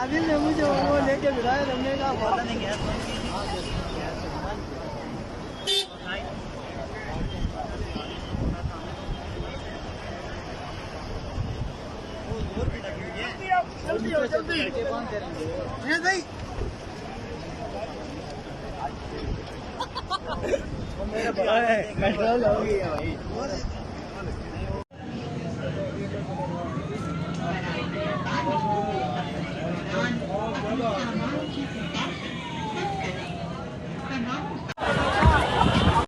आदिल ने मुझे वो लेके बिठाया, हमने कहा पता नहीं गैस जल्दी हो जल्दी मेरा कंट्रोल हो गया भाई।